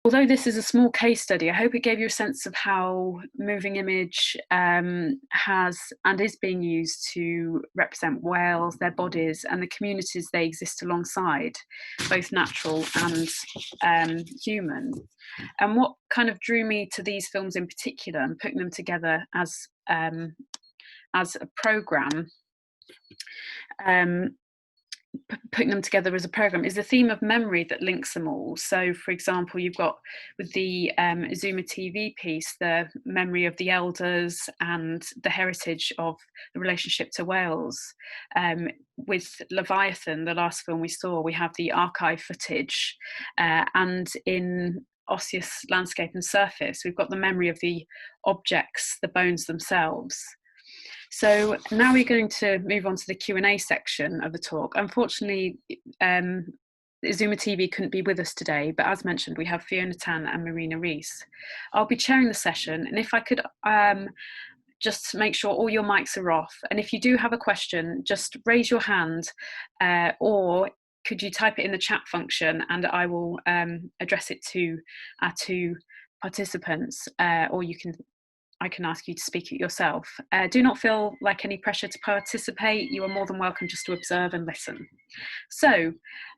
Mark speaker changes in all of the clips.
Speaker 1: Although this is a small case study, I hope it gave you a sense of how moving image has and is being used to represent whales, their bodies, and the communities they exist alongside, both natural and human. And what kind of drew me to these films in particular and putting them together as a program, putting them together as a program, is the theme of memory that links them all. So, for example, you've got with the Isuma TV piece, the memory of the elders and the heritage of the relationship to Wales. With Leviathan, the last film we saw, we have the archive footage, and in Osseous Landscape and Surface, we've got the memory of the objects, the bones themselves. So now we're going to move on to the Q&A section of the talk. Unfortunately, Izuma TV couldn't be with us today, but as mentioned, we have Fiona Tan and Marina Rees. I'll be chairing the session, and if I could just make sure all your mics are off, and if you do have a question, just raise your hand, or could you type it in the chat function, and I will address it to our two participants, or I can ask you to speak it yourself. Do not feel like any pressure to participate. You are more than welcome just to observe and listen. So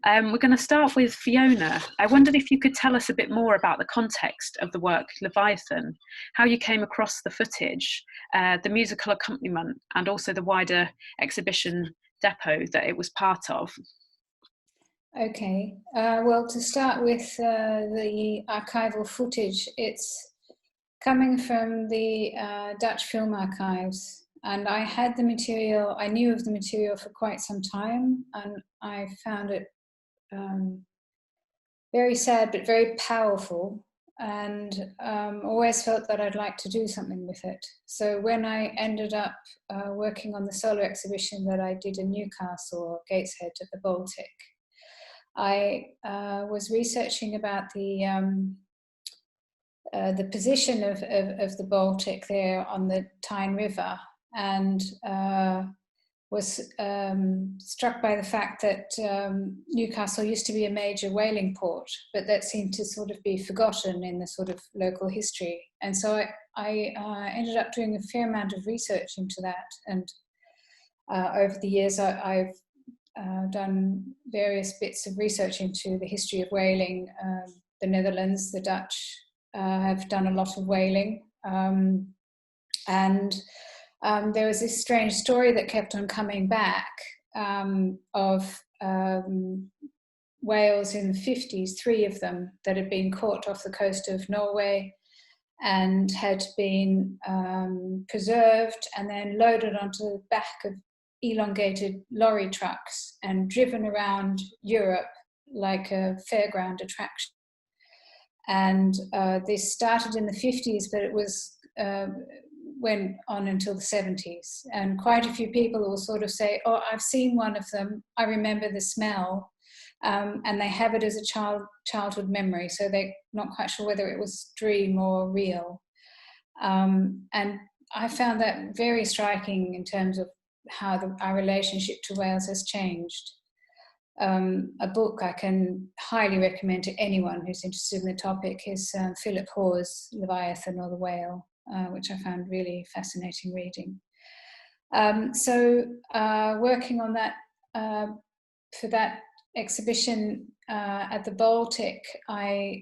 Speaker 1: we're going to start with Fiona. I wondered if you could tell us a bit more about the context of the work Leviathan, how you came across the footage, the musical accompaniment, and also the wider exhibition depot that it was part of.
Speaker 2: Okay, well, to start with the archival footage, it's coming from the Dutch Film Archives, and I had the material, I knew of the material for quite some time, and I found it very sad but very powerful, and always felt that I'd like to do something with it. So when I ended up working on the solo exhibition that I did in Newcastle, Gateshead at the Baltic, I was researching about the position of the Baltic there on the Tyne River, and was struck by the fact that Newcastle used to be a major whaling port, but that seemed to sort of be forgotten in the sort of local history. And so I ended up doing a fair amount of research into that, and over the years I've done various bits of research into the history of whaling. The Netherlands, the Dutch, have done a lot of whaling, and there was this strange story that kept on coming back of whales in the 50s, 3 of them that had been caught off the coast of Norway and had been preserved and then loaded onto the back of elongated lorry trucks and driven around Europe like a fairground attraction. And this started in the 50s, but it was went on until the 70s. And quite a few people will sort of say, oh, I've seen one of them, I remember the smell, and they have it as a childhood memory, so they're not quite sure whether it was dream or real. And I found that very striking in terms of how our relationship to whales has changed. A book I can highly recommend to anyone who's interested in the topic is Philip Hoare's Leviathan or the Whale, which I found really fascinating reading. So working on that, for that exhibition at the Baltic, I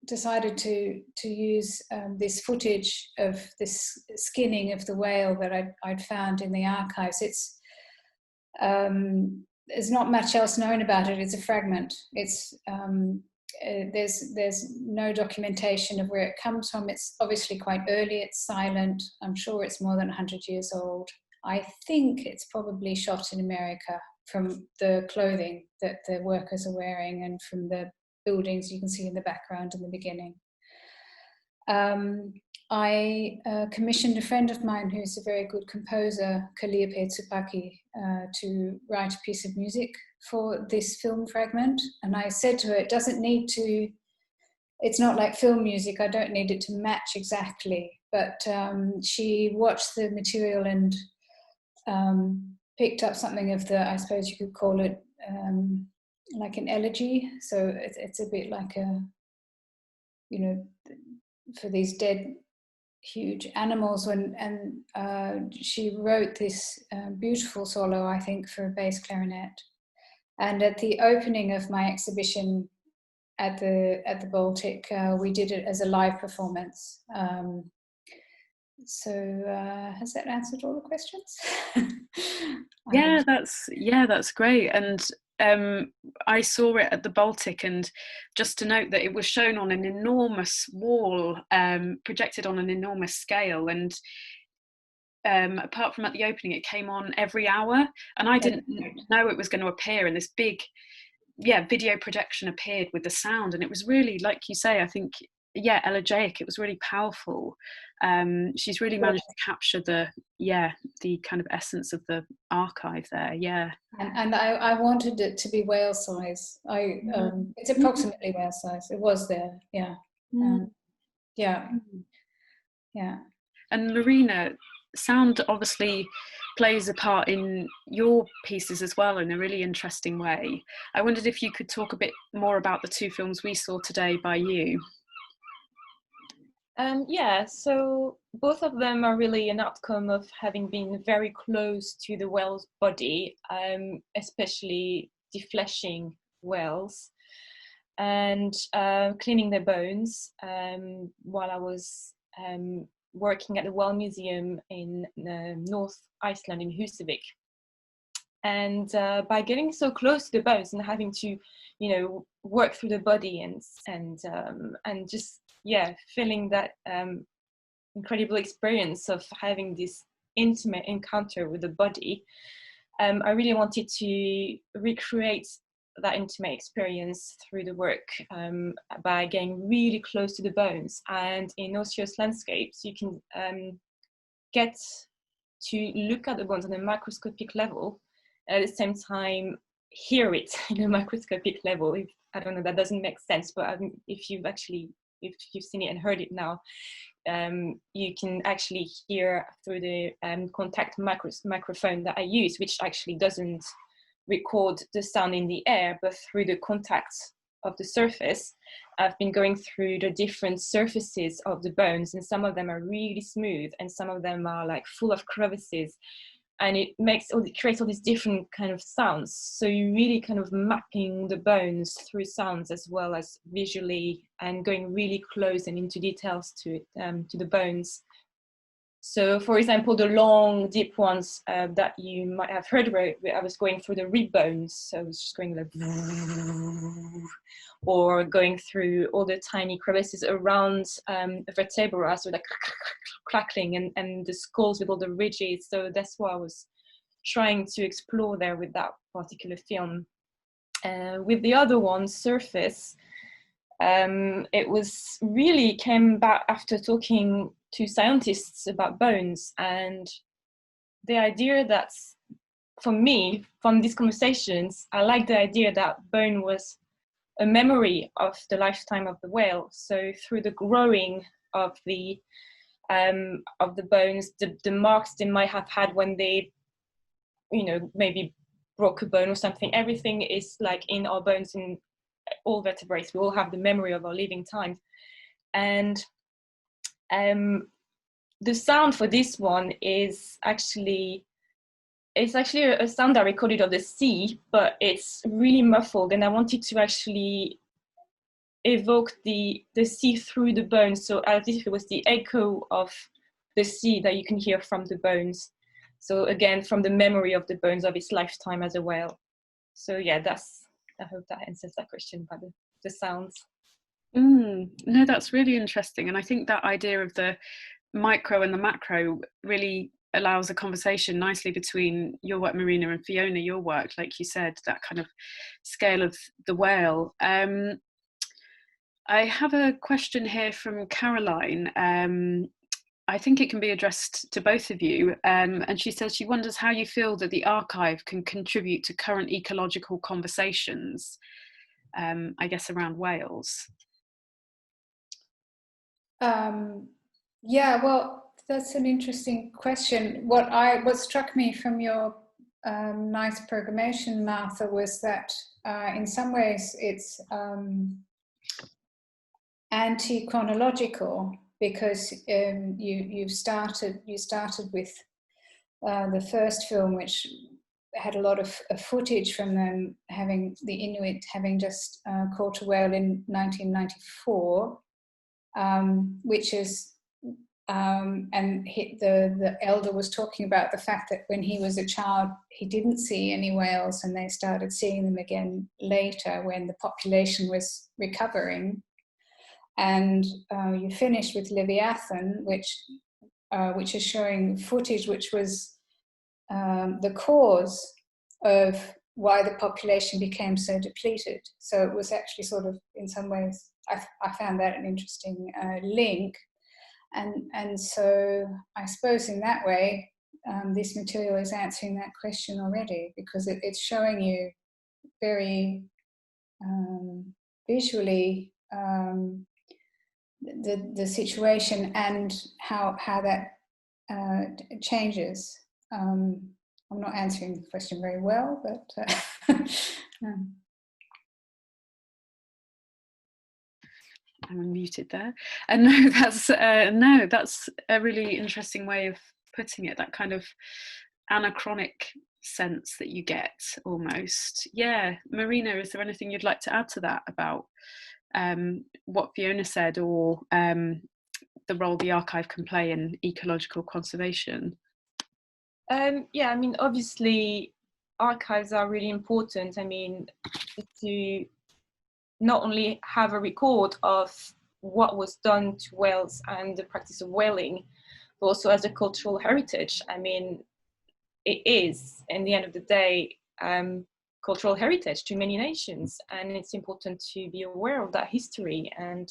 Speaker 2: decided to use this footage of this skinning of the whale that I'd found in the archives. It's there's not much else known about it. It's a fragment. It's there's no documentation of where it comes from. It's obviously quite early. It's silent. I'm sure it's more than 100 years old. I think it's probably shot in America from the clothing that the workers are wearing and from the buildings you can see in the background in the beginning. I commissioned a friend of mine who's a very good composer, Calliope Tsupaki, to write a piece of music for this film fragment. And I said to her, it doesn't need to, it's not like film music, I don't need it to match exactly. But she watched the material and picked up something of the, I suppose you could call it like an elegy. So it's a bit like a you know, for these dead huge animals. And she wrote this beautiful solo, I think, for a bass clarinet. And at the opening of my exhibition at the Baltic, we did it as a live performance. So has that answered all the questions?
Speaker 1: That's great. And I saw it at the Baltic, and just to note that it was shown on an enormous wall, projected on an enormous scale, and apart from at the opening, it came on every hour, and I didn't know it was going to appear, and this big video projection appeared with the sound, and it was really, like you say, I think, elegiac. It was really powerful. She's really managed to capture the kind of essence of the archive there.
Speaker 2: And I wanted it to be whale size. It's approximately whale size. It was there.
Speaker 1: And Marina, sound obviously plays a part in your pieces as well in a really interesting way. I wondered if you could talk a bit more about the two films we saw today by you.
Speaker 3: So both of them are really an outcome of having been very close to the whale's body, especially defleshing whales and cleaning their bones while I was working at the Whale Museum in North Iceland in Husavik. And by getting so close to the bones and having to, work through the body and just feeling that incredible experience of having this intimate encounter with the body, I really wanted to recreate that intimate experience through the work by getting really close to the bones. And in Osseous landscapes, you can get to look at the bones on a microscopic level, at the same time hear it in a microscopic level. I don't know, that doesn't make sense, but if you've seen it and heard it now, you can actually hear through the contact microphone that I use, which actually doesn't record the sound in the air, but through the contact of the surface. I've been going through the different surfaces of the bones, and some of them are really smooth and some of them are like full of crevices, and it creates all these different kind of sounds. So you're really kind of mapping the bones through sounds as well as visually, and going really close and into details to the bones. So, for example, the long, deep ones that you might have heard, where I was going through the rib bones, so I was just going like, or going through all the tiny crevices around the vertebra, so like crackling, and the skulls with all the ridges. So that's what I was trying to explore there with that particular film. With the other one, Surface, it was really came back after talking to scientists about bones, and the idea that, for me, from these conversations, I like the idea that bone was a memory of the lifetime of the whale. So through the growing of the bones, the marks they might have had when they, maybe broke a bone or something, everything is like in our bones, in all vertebrates. We all have the memory of our living time. And the sound for this one is actually a sound I recorded of the sea, but it's really muffled, and I wanted to actually evoke the sea through the bones, so as if it was the echo of the sea that you can hear from the bones. So again, from the memory of the bones of its lifetime as a whale. So I hope that answers that question about the sounds.
Speaker 1: No, that's really interesting. And I think that idea of the micro and the macro really allows a conversation nicely between your work, Marina, and Fiona, your work, like you said, that kind of scale of the whale. I have a question here from Caroline. I think it can be addressed to both of you. And she says she wonders how you feel that the archive can contribute to current ecological conversations, I guess, around whales.
Speaker 2: Well, that's an interesting question. What struck me from your nice programmation, Martha, was that in some ways it's anti-chronological, because you started with the first film, which had a lot of footage from them having the Inuit having just caught a whale in 1994, which is the elder was talking about the fact that when he was a child he didn't see any whales, and they started seeing them again later when the population was recovering. And you finished with Leviathan, which is showing footage which was the cause of why the population became so depleted. So it was actually sort of, in some ways, I found that an interesting link. And so I suppose in that way, this material is answering that question already, because it's showing you very visually the situation and how that changes. I'm not answering the question very well, but
Speaker 1: I'm unmuted there. And no, that's a really interesting way of putting it. That kind of anachronic sense that you get, almost. Yeah, Marina, is there anything you'd like to add to that about what Fiona said, or the role the archive can play in ecological conservation?
Speaker 3: Yeah, I mean, obviously, archives are really important. I mean, to not only have a record of what was done to whales and the practice of whaling, but also as a cultural heritage. I mean, it is, in the end of the day, cultural heritage to many nations, and it's important to be aware of that history. And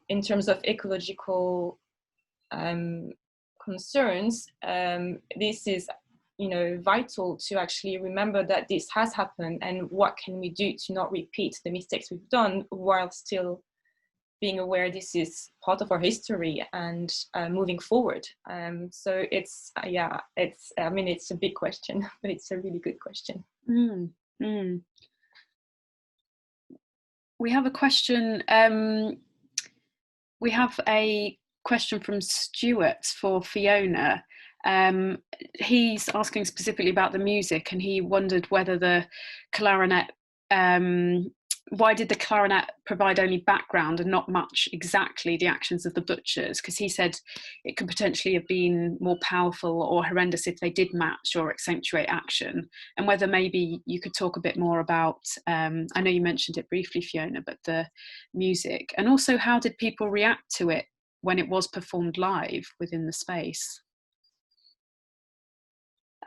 Speaker 3: in terms of ecological concerns, this is, vital to actually remember that this has happened, and what can we do to not repeat the mistakes we've done, while still being aware this is part of our history and moving forward. So it's it's a big question, but it's a really good question.
Speaker 1: We have a question. We have a question from Stuart for Fiona. He's asking specifically about the music, and he wondered whether the clarinet, why did the clarinet provide only background and not much exactly the actions of the butchers? Because he said it could potentially have been more powerful or horrendous if they did match or accentuate action, and whether maybe you could talk a bit more about, I know you mentioned it briefly, Fiona, but the music, and also how did people react to it when it was performed live within the space?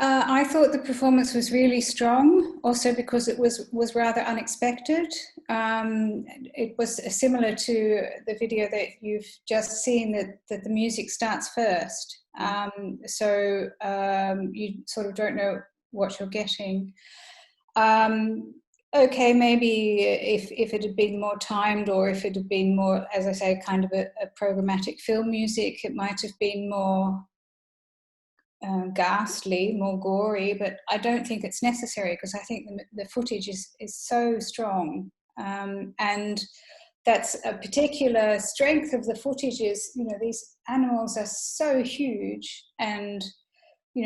Speaker 2: I thought the performance was really strong, also because it was rather unexpected. It was similar to the video that you've just seen, that the music starts first. So you sort of don't know what you're getting. Okay, maybe if it had been more timed, or if it had been more, as I say, kind of a programmatic film music, it might have been more ghastly, more gory, but I don't think it's necessary, because I think the footage is so strong, and that's a particular strength of the footage. Is, these animals are so huge, and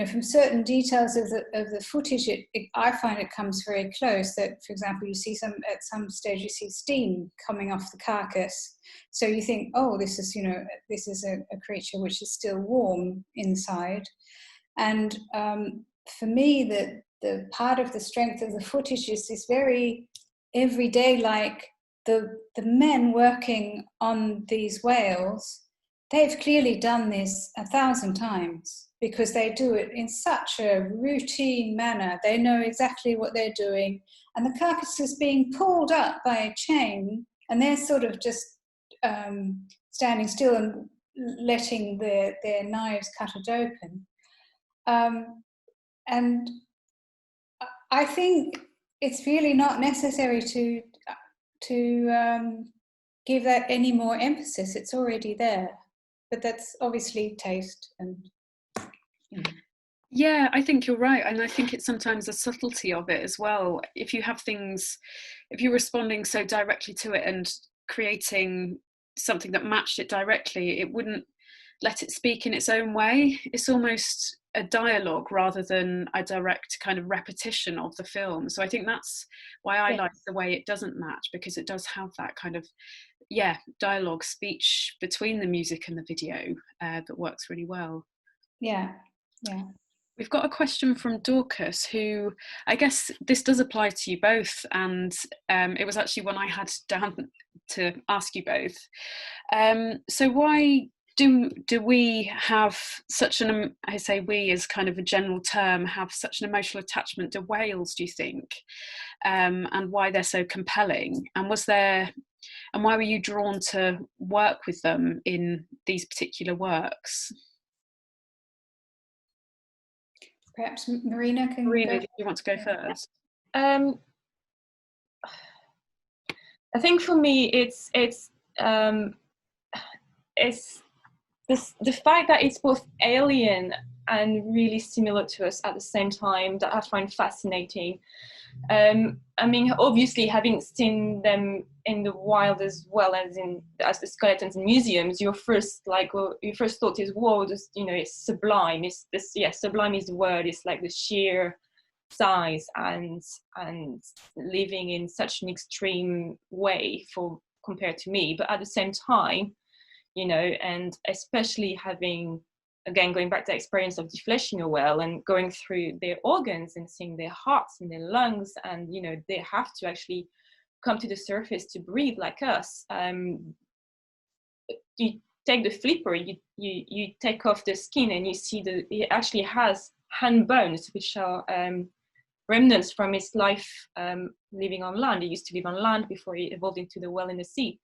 Speaker 2: from certain details of the footage, I find it comes very close. That, for example, you see at some stage you see steam coming off the carcass, so you think, oh, this is a creature which is still warm inside. And for me, the part of the strength of the footage is very everyday. Like the men working on these whales, they've clearly done this 1,000 times, because they do it in such a routine manner. They know exactly what they're doing, and the carcass is being pulled up by a chain, and they're sort of just standing still and letting their knives cut it open. And I think it's really not necessary to give that any more emphasis. It's already there, but that's obviously taste and.
Speaker 1: Yeah, I think you're right, and I think it's sometimes a subtlety of it as well. If you're responding so directly to it, and creating something that matched it directly, it wouldn't let it speak in its own way. It's almost a dialogue rather than a direct kind of repetition of the film. So I think that's why I like the way it doesn't match, because it does have that kind of dialogue, speech between the music and the video that works really well.
Speaker 2: Yeah.
Speaker 1: We've got a question from Dorcas, who, I guess this does apply to you both, and it was actually one I had down to ask you both. So why do we have such an, I say we as kind of a general term, have such an emotional attachment to whales, do you think? And why they're so compelling? And why were you drawn to work with them in these particular works?
Speaker 2: Perhaps Marina can
Speaker 1: Marina,
Speaker 2: go.
Speaker 1: do you want to go first?
Speaker 3: I think for me, it's the fact that it's both alien and really similar to us at the same time that I find fascinating. I mean, obviously, having seen them in the wild as well as the skeletons in museums, your first thought is, whoa, this, it's sublime. It's this, sublime is the word. It's like the sheer size and living in such an extreme way compared to me. But at the same time, and especially having, again, going back to the experience of defleshing a whale and going through their organs and seeing their hearts and their lungs, and they have to actually come to the surface to breathe like us. You take the flipper, you take off the skin, and you see it actually has hand bones, which are remnants from its life living on land. It used to live on land before it evolved into the whale in the sea.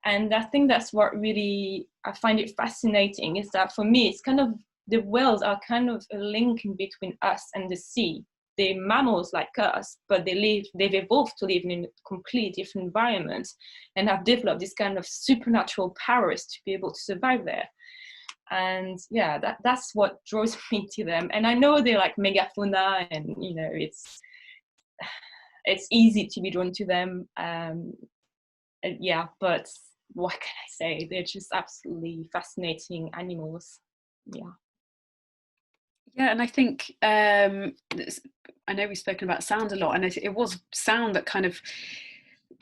Speaker 3: And I think that's what really, I find it fascinating, is that for me, it's kind of, the whales are kind of a link in between us and the sea. They're mammals like us, but they've evolved to live in a completely different environment and have developed this kind of supernatural powers to be able to survive there. And that's what draws me to them. And I know they're like megafauna, and it's easy to be drawn to them. But what can I say? They're just absolutely fascinating animals.
Speaker 1: Yeah, and I think I know we've spoken about sound a lot, and it was sound that kind of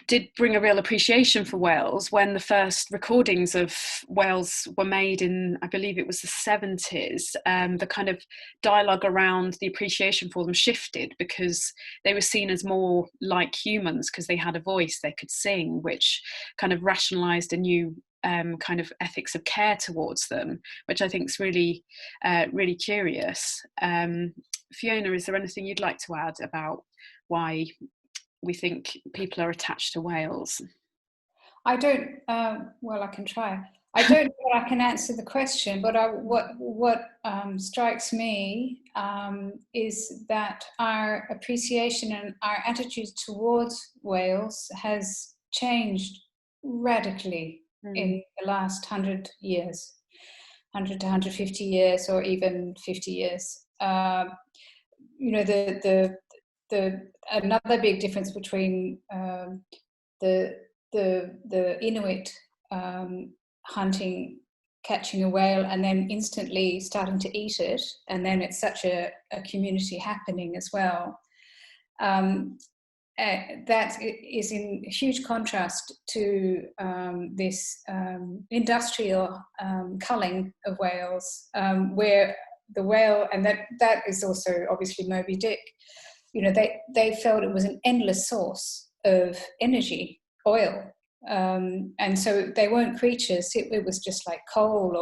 Speaker 1: did bring a real appreciation for whales when the first recordings of whales were made in, I believe it was the 70s. The kind of dialogue around the appreciation for them shifted, because they were seen as more like humans because they had a voice, they could sing, which kind of rationalized a new kind of ethics of care towards them, which I think is really, really curious. Fiona, is there anything you'd like to add about why we think people are attached to whales?
Speaker 2: I don't, well, I can try. I don't know if I can answer the question, but what strikes me is that our appreciation and our attitude towards whales has changed radically in the last 100 years, 100 to 150 years, or even 50 years. Another big difference between the Inuit hunting, catching a whale, and then instantly starting to eat it, and then it's such a community happening as well. That is in huge contrast to this industrial culling of whales, where the whale, and that is also obviously Moby Dick, they felt it was an endless source of energy, oil, and so they weren't creatures. It was just like coal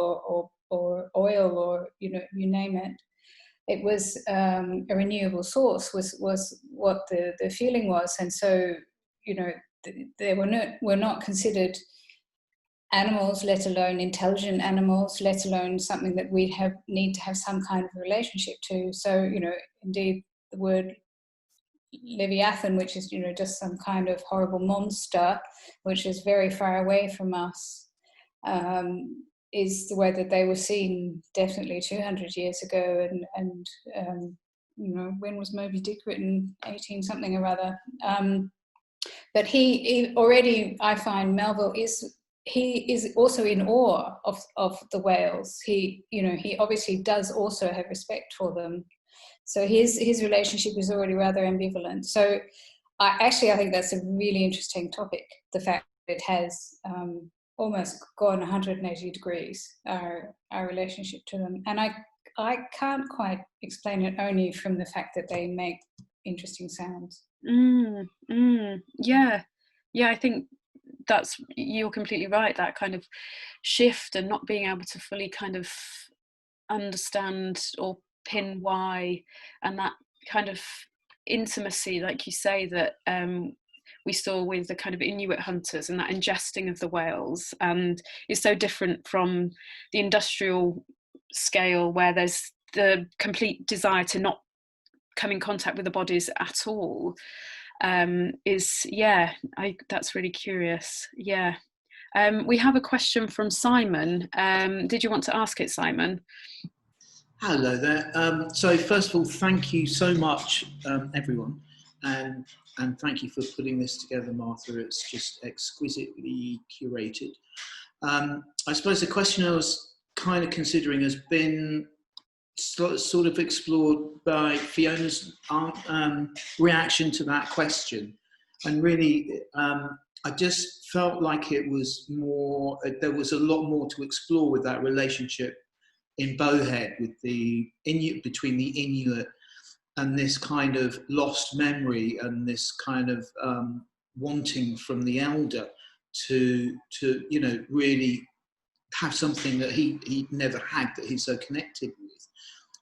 Speaker 2: or oil, or you name it. It was a renewable source was what the feeling was, and so they were not considered animals, let alone intelligent animals, let alone something that we'd need to have some kind of relationship to. So indeed the word Leviathan, which is just some kind of horrible monster which is very far away from us, is the way that they were seen definitely 200 years ago. And when was Moby Dick written? 18 something or other. But he already, I find Melville he is also in awe of the whales. He obviously does also have respect for them. So his relationship is already rather ambivalent. So I think that's a really interesting topic, the fact that it has almost gone 180 degrees, our relationship to them. And I can't quite explain it only from the fact that they make interesting sounds.
Speaker 1: Yeah, I think you're completely right, that kind of shift and not being able to fully kind of understand or pin why, and that kind of intimacy, like you say, that we saw with the kind of Inuit hunters and that ingesting of the whales, and is so different from the industrial scale where there's the complete desire to not come in contact with the bodies at all. That's really curious. We have a question from Simon. Did you want to ask it, Simon?
Speaker 4: Hello there. So first of all, thank you so much, everyone, and thank you for putting this together, Martha. It's just exquisitely curated. I suppose the question I was kind of considering has been sort of explored by Fiona's reaction to that question, and really I just felt like it was more, there was a lot more to explore with that relationship in Bowhead with the between the Inuit and this kind of lost memory and this kind of wanting from the elder to really have something that he never had, that he's so connected with.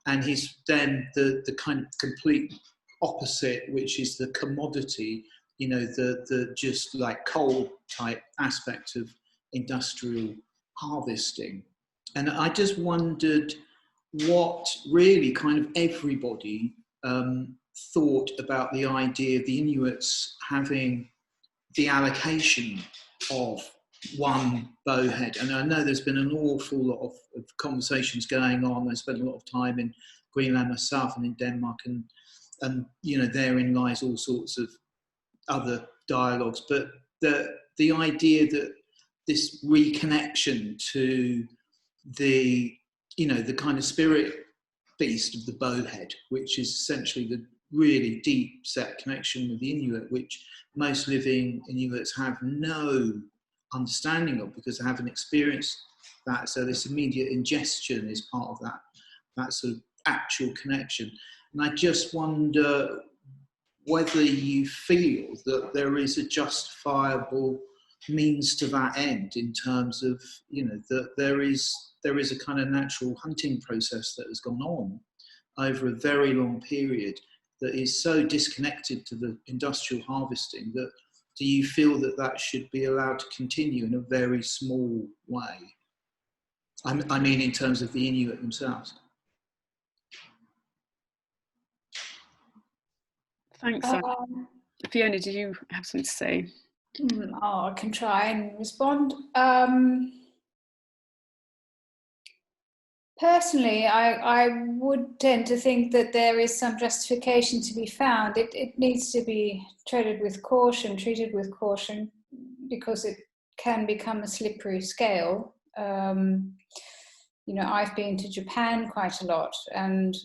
Speaker 4: And he's then the kind of complete opposite, which is the commodity, the just like coal type aspect of industrial harvesting. And I just wondered what really kind of everybody thought about the idea of the Inuits having the allocation of one bowhead. And I know there's been an awful lot of conversations going on. I spent a lot of time in Greenland myself and in Denmark, and therein lies all sorts of other dialogues. But the idea that this reconnection to the kind of spirit beast of the bowhead, which is essentially the really deep set connection with the Inuit, which most living Inuits have no understanding of because they haven't experienced that. So this immediate ingestion is part of that sort of actual connection. And I just wonder whether you feel that there is a justifiable means to that end, in terms of that there is a kind of natural hunting process that has gone on over a very long period that is so disconnected to the industrial harvesting. That do you feel that should be allowed to continue in a very small way? I mean in terms of the Inuit themselves.
Speaker 1: Thanks. Fiona, did you have something to say?
Speaker 2: I can try and respond. Personally, I would tend to think that there is some justification to be found. It needs to be treated with caution, because it can become a slippery scale. I've been to Japan quite a lot, and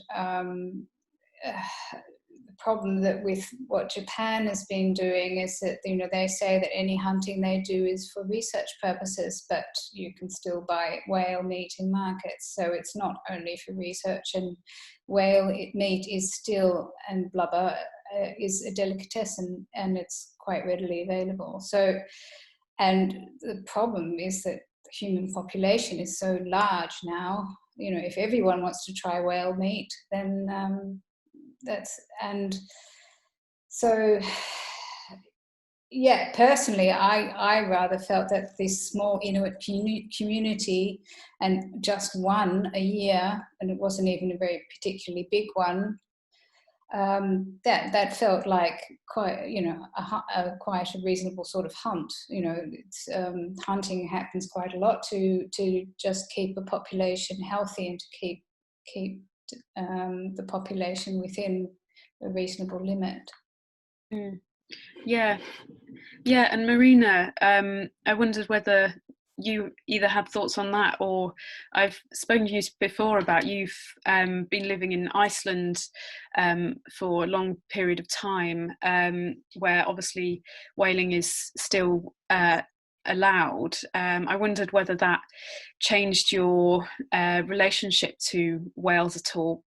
Speaker 2: the problem that with what Japan has been doing is that they say that any hunting they do is for research purposes, but you can still buy whale meat in markets, so it's not only for research. And whale meat is still, and blubber is a delicatessen, and it's quite readily available. So, and the problem is that the human population is so large now. If everyone wants to try whale meat, then personally, I rather felt that this small Inuit community, and just one a year, and it wasn't even a very particularly big one, that felt like quite quite a reasonable sort of hunt. It's, hunting happens quite a lot to just keep a population healthy and to keep the population within a reasonable limit.
Speaker 1: Yeah, yeah. And Marina, I wondered whether you either had thoughts on that, or I've spoken to you before about you've been living in Iceland for a long period of time, where obviously whaling is still allowed. I wondered whether that changed your relationship to whales at all,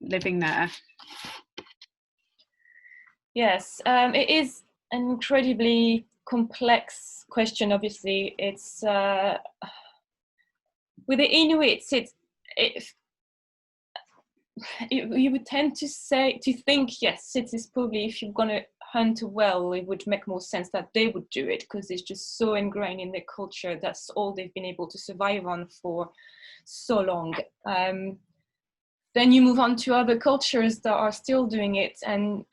Speaker 1: living there.
Speaker 3: Yes, it is an incredibly complex question. Obviously, it's with the Inuits. You would tend to think, yes, it is probably, if you're going to hunt a whale, it would make more sense that they would do it, because it's just so ingrained in their culture. That's all they've been able to survive on for so long. Then you move on to other cultures that are still doing it, and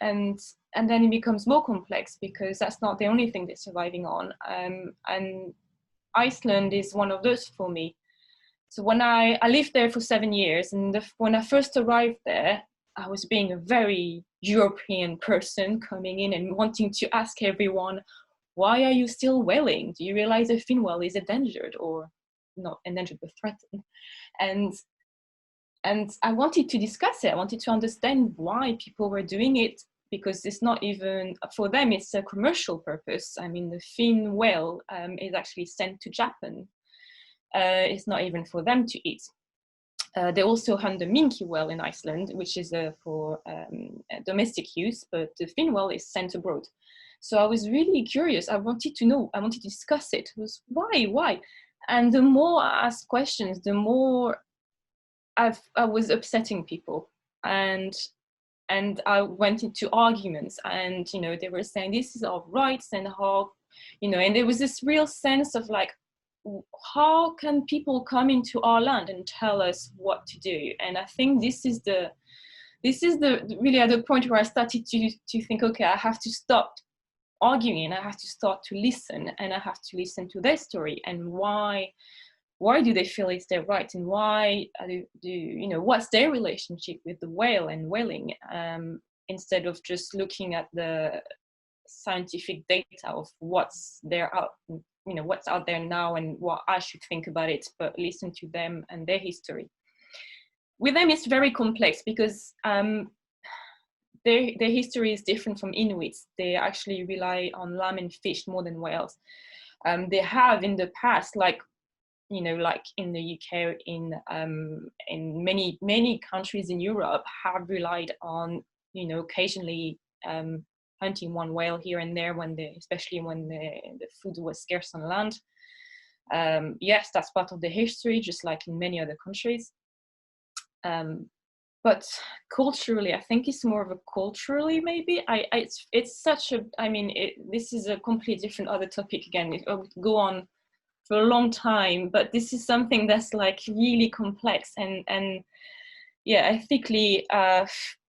Speaker 3: then it becomes more complex, because that's not the only thing they're surviving on. And Iceland is one of those for me. So when I lived there for 7 years, and when I first arrived there, I was being a very European person coming in and wanting to ask everyone, why are you still whaling? Do you realize a fin whale is endangered, or not endangered, but threatened? And I wanted to discuss it. I wanted to understand why people were doing it, because it's not even, for them, it's a commercial purpose. I mean, the fin whale is actually sent to Japan. It's not even for them to eat. They also hunt the minke whale in Iceland, which is for domestic use, but the fin whale is sent abroad. So I was really curious. I wanted to know, I wanted to discuss it. It was why? And the more I asked questions, the more I was upsetting people. And I went into arguments, and, they were saying this is our rights, and how, and there was this real sense of like, how can people come into our land and tell us what to do? And I think this is really at the point where I started to think, okay, I have to stop arguing, and I have to start to listen, and I have to listen to their story, and why do they feel it's their right, and why what's their relationship with the whale and whaling, instead of just looking at the scientific data of what's out there now and what I should think about it, but listen to them and their history. With them, it's very complex, because their history is different from Inuits. They actually rely on lamb and fish more than whales. They have in the past, like in the UK, in many countries in Europe, have relied on, occasionally hunting one whale here and there, especially when the food was scarce on land. Yes, that's part of the history, just like in many other countries. But culturally, I think it's more of a culturally, maybe. It's such a, this is a completely different other topic again. It would go on for a long time, but this is something that's like really complex and ethically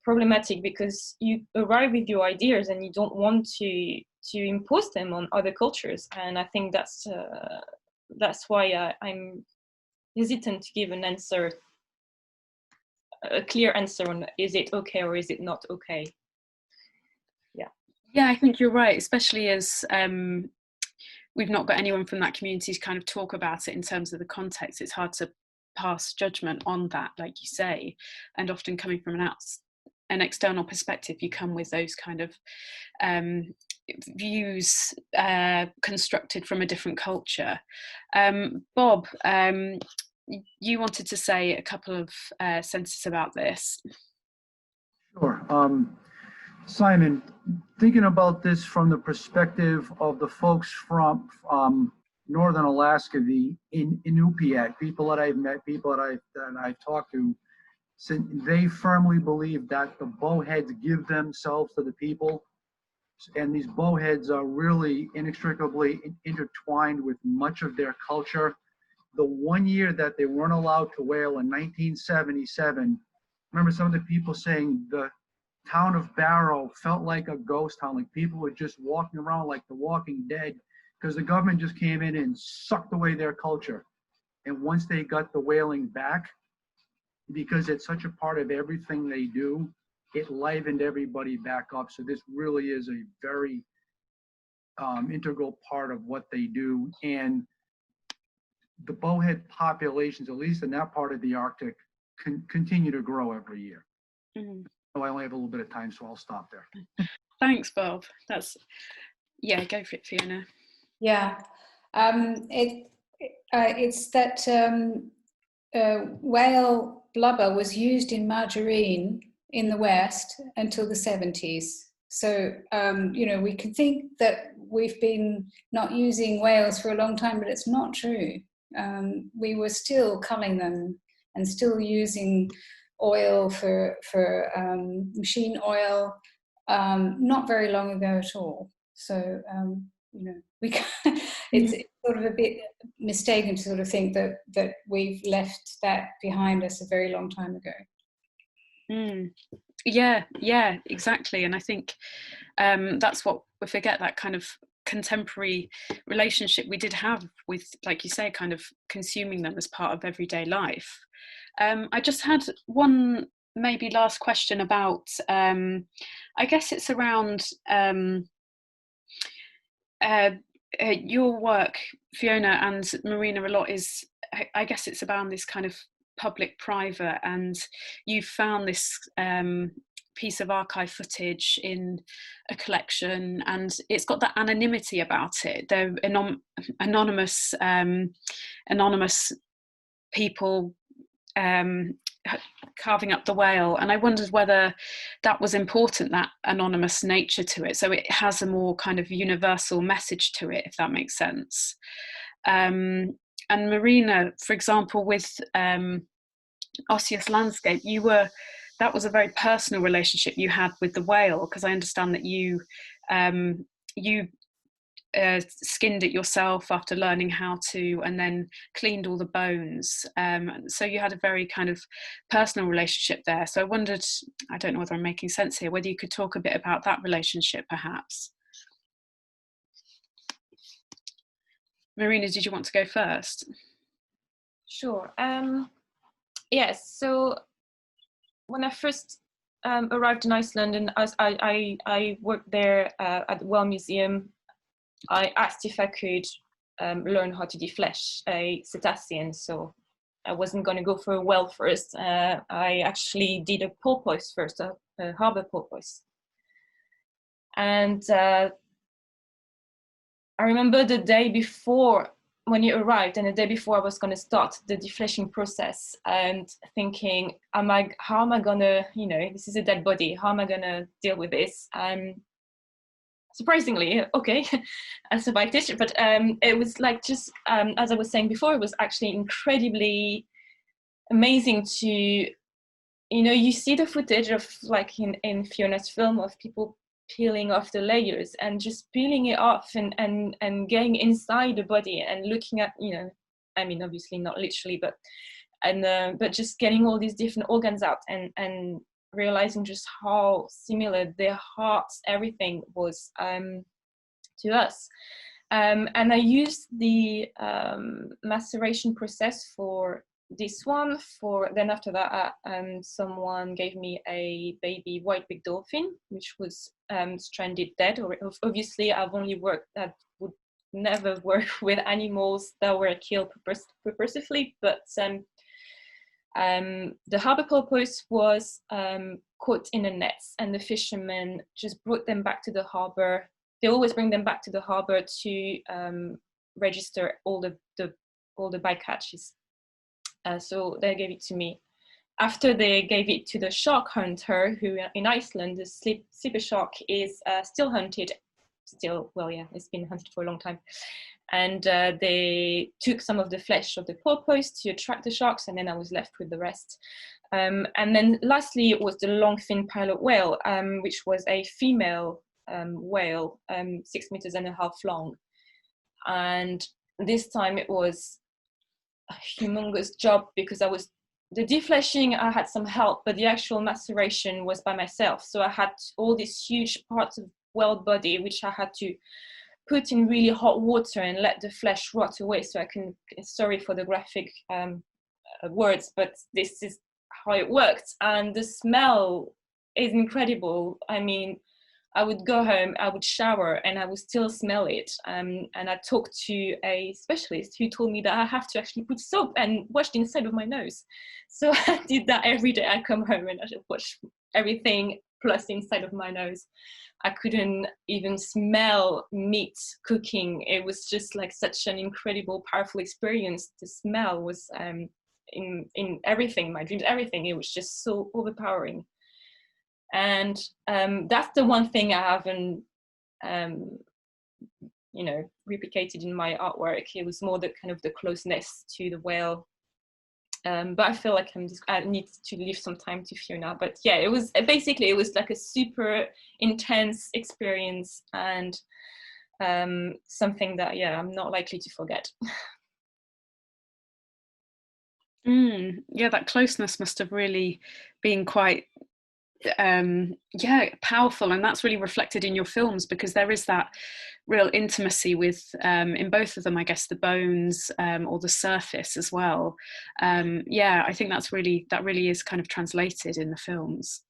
Speaker 3: problematic, because you arrive with your ideas and you don't want to impose them on other cultures. And I think that's why I'm hesitant to give an answer, a clear answer on, is it okay or is it not okay?
Speaker 1: Yeah, I think you're right, especially as we've not got anyone from that community to kind of talk about it in terms of the context. It's hard to pass judgment on that, like you say, and often coming from an external perspective, you come with those kind of views constructed from a different culture. Bob, you wanted to say a couple of sentences about this.
Speaker 5: Sure. Simon, thinking about this from the perspective of the folks from northern Alaska, the Inupiat, people that I've met, people that I've talked to, they firmly believe that the bowheads give themselves to the people, and these bowheads are really inextricably intertwined with much of their culture. The 1 year that they weren't allowed to whale in 1977, remember some of the people saying the town of Barrow felt like a ghost town, like people were just walking around like the Walking Dead, because the government just came in and sucked away their culture. And once they got the whaling back, because it's such a part of everything they do, it livened everybody back up. So this really is a very integral part of what they do. And the bowhead populations, at least in that part of the Arctic, continue to grow every year.
Speaker 1: Mm.
Speaker 5: Oh, I only have a little bit of time, so I'll stop there.
Speaker 1: Thanks, Bob. Yeah, go for it, Fiona.
Speaker 2: Yeah, it's that whale blubber was used in margarine in the West until the 70s. So, we can think that we've been not using whales for a long time, but it's not true. We were still culling them and still using oil for machine oil not very long ago at all. So, we it's sort of a bit mistaken to sort of think that we've left that behind us a very long time ago.
Speaker 1: Yeah, exactly. And I think that's what we forget, that kind of contemporary relationship we did have with, like you say, kind of consuming them as part of everyday life. I just had one maybe last question about, I guess it's around your work, Fiona and Marina, a lot is, I guess it's about this kind of public-private, and you found this piece of archive footage in a collection, and it's got that anonymity about it. They're anonymous people carving up the whale, and I wondered whether that was important, that anonymous nature to it, so it has a more kind of universal message to it, if that makes sense. And Marina, for example, with Osseous Landscape, that was a very personal relationship you had with the whale, because I understand that you skinned it yourself after learning how to, and then cleaned all the bones. So you had a very kind of personal relationship there. So I wondered, I don't know whether I'm making sense here, whether you could talk a bit about that relationship, perhaps. Marina, did you want to go first?
Speaker 3: Sure. Yes. So when I first arrived in Iceland, and I worked there at the Whale Museum, I asked if I could learn how to deflesh a cetacean. So I wasn't going to go for a whale first. I actually did a porpoise first, a harbour porpoise. And I remember the day before, when you arrived, and the day before I was going to start the defleshing process, and thinking, how am I going to, this is a dead body, how am I going to deal with this? Surprisingly, okay, I survived it, but it was like, just as I was saying before, it was actually incredibly amazing to, you see the footage of, like in Fiona's film, of people peeling off the layers and just peeling it off and getting inside the body and looking at, obviously not literally, but just getting all these different organs out and realizing just how similar their hearts, everything was to us. And I used the maceration process for this one. Then after that, someone gave me a baby white-beaked dolphin, which was stranded dead. Or obviously, I've only worked, that would never work with animals that were killed purposefully, but the harbour porpoise was caught in a net, and the fishermen just brought them back to the harbour. They always bring them back to the harbour to register all the bycatches. So they gave it to me. After they gave it to the shark hunter, who in Iceland, the sleeper shark is still hunted. It's been hunted for a long time. And they took some of the flesh of the porpoise to attract the sharks, and then I was left with the rest. And then lastly, it was the longfin pilot whale, which was a female whale, 6.5 meters long. And this time it was a humongous job, because the defleshing, I had some help, but the actual maceration was by myself. So I had all these huge parts of whale body, which I had to put in really hot water and let the flesh rot away. So sorry for the graphic words, but this is how it worked. And the smell is incredible. I mean, I would go home, I would shower, and I would still smell it. And I talked to a specialist who told me that I have to actually put soap and wash the inside of my nose. So I did that every day. I come home and I should wash everything plus the inside of my nose. I couldn't even smell meat cooking. It was just like such an incredible, powerful experience. The smell was in everything, my dreams, everything. It was just so overpowering. And that's the one thing I haven't, you know, replicated in my artwork. It was more the kind of the closeness to the whale. But I feel like I need to leave some time to Fiona. But yeah, it was basically, it was like a super intense experience, and something that, yeah, I'm not likely to forget.
Speaker 1: Yeah, that closeness must have really been quite powerful, and that's really reflected in your films, because there is that real intimacy with in both of them, I guess, the bones or the surface as well. I think that really is kind of translated in the films.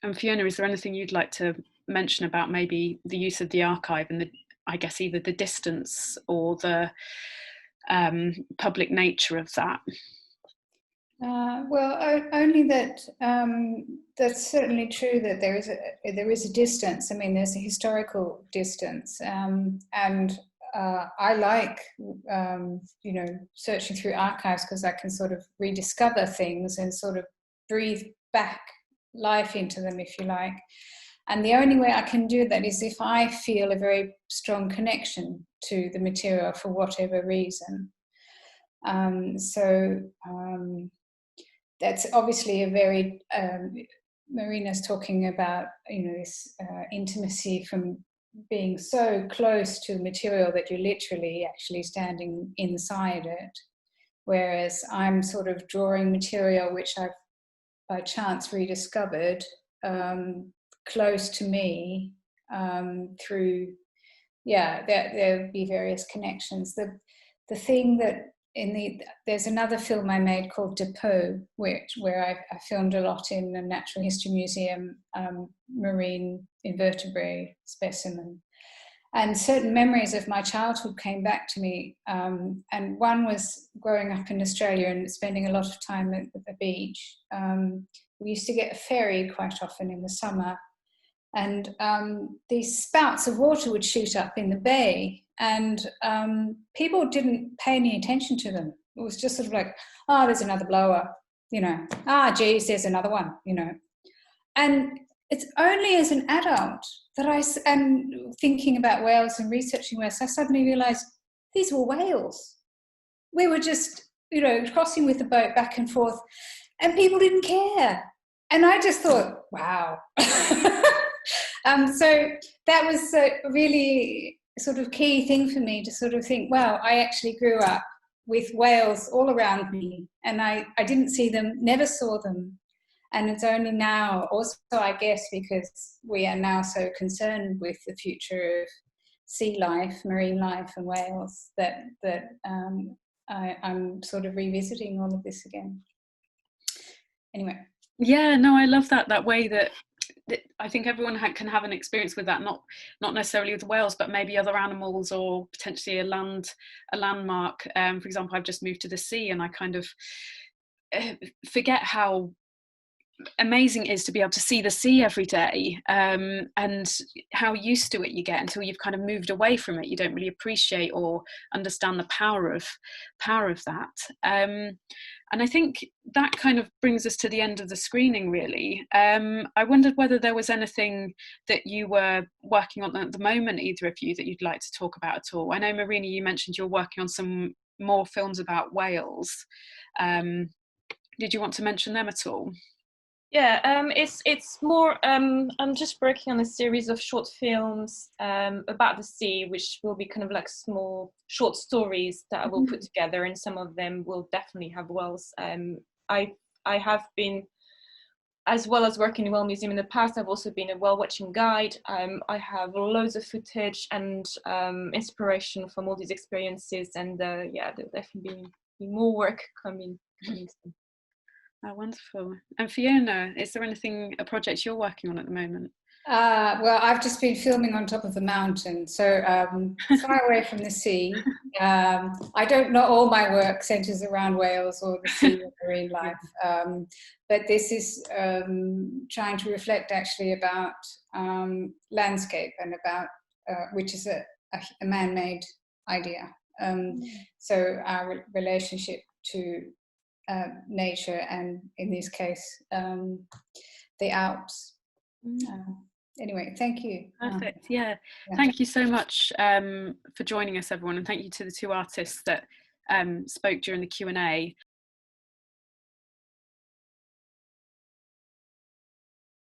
Speaker 1: And Fiona, is there anything you'd like to mention about maybe the use of the archive and I guess either the distance or the public nature of that?
Speaker 2: Only that that's certainly true, that there is a distance. I mean, there's a historical distance, and I like searching through archives, because I can sort of rediscover things and sort of breathe back life into them, if you like. And the only way I can do that is if I feel a very strong connection to the material for whatever reason. That's obviously a very, Marina's talking about, this intimacy from being so close to the material that you're literally actually standing inside it. Whereas I'm sort of drawing material which I've by chance rediscovered close to me through, there would be various connections. The thing that there's another film I made called Depot, where I filmed a lot in the Natural History Museum, marine invertebrate specimen. And certain memories of my childhood came back to me. And one was growing up in Australia and spending a lot of time at the beach. We used to get a ferry quite often in the summer. And these spouts of water would shoot up in the bay, and people didn't pay any attention to them. It was just sort of like, oh, there's another blower, geez, there's another one, And it's only as an adult that I am thinking about whales and researching whales, I suddenly realised these were whales. We were just, crossing with the boat back and forth, and people didn't care. And I just thought, wow. So that was a really sort of key thing for me to sort of think, wow, I actually grew up with whales all around me, and I didn't see them, never saw them. And it's only now, also, I guess, because we are now so concerned with the future of sea life, marine life and whales, that I'm sort of revisiting all of this again. Anyway.
Speaker 1: Yeah, no, I love that way that I think everyone can have an experience with that, not necessarily with whales, but maybe other animals, or potentially a landmark. For example, I've just moved to the sea, and I kind of forget how amazing it is to be able to see the sea every day, and how used to it you get until you've kind of moved away from it. You don't really appreciate or understand the power of that. And I think that kind of brings us to the end of the screening, really. I wondered whether there was anything that you were working on at the moment, either of you, that you'd like to talk about at all. I know, Marina, you mentioned you're working on some more films about whales. Did you want to mention them at all?
Speaker 3: Yeah, it's more, I'm just working on a series of short films about the sea, which will be kind of like small short stories that I will put together, and some of them will definitely have whales. I have been, as well as working in a whale museum in the past, I've also been a whale watching guide. I have loads of footage and inspiration from all these experiences, and there'll definitely be more work coming soon.
Speaker 1: Oh, wonderful. And Fiona, is there a project you're working on at the moment?
Speaker 2: Well, I've just been filming on top of a mountain, so far away from the sea. I don't know, all my work centres around whales or the sea or marine life, but this is trying to reflect actually about landscape and about, which is a man-made idea. So our relationship to nature, and in this case, the Alps. Anyway, thank you.
Speaker 1: Perfect. Yeah. Thank you so much for joining us, everyone, and thank you to the two artists that spoke during the Q&A.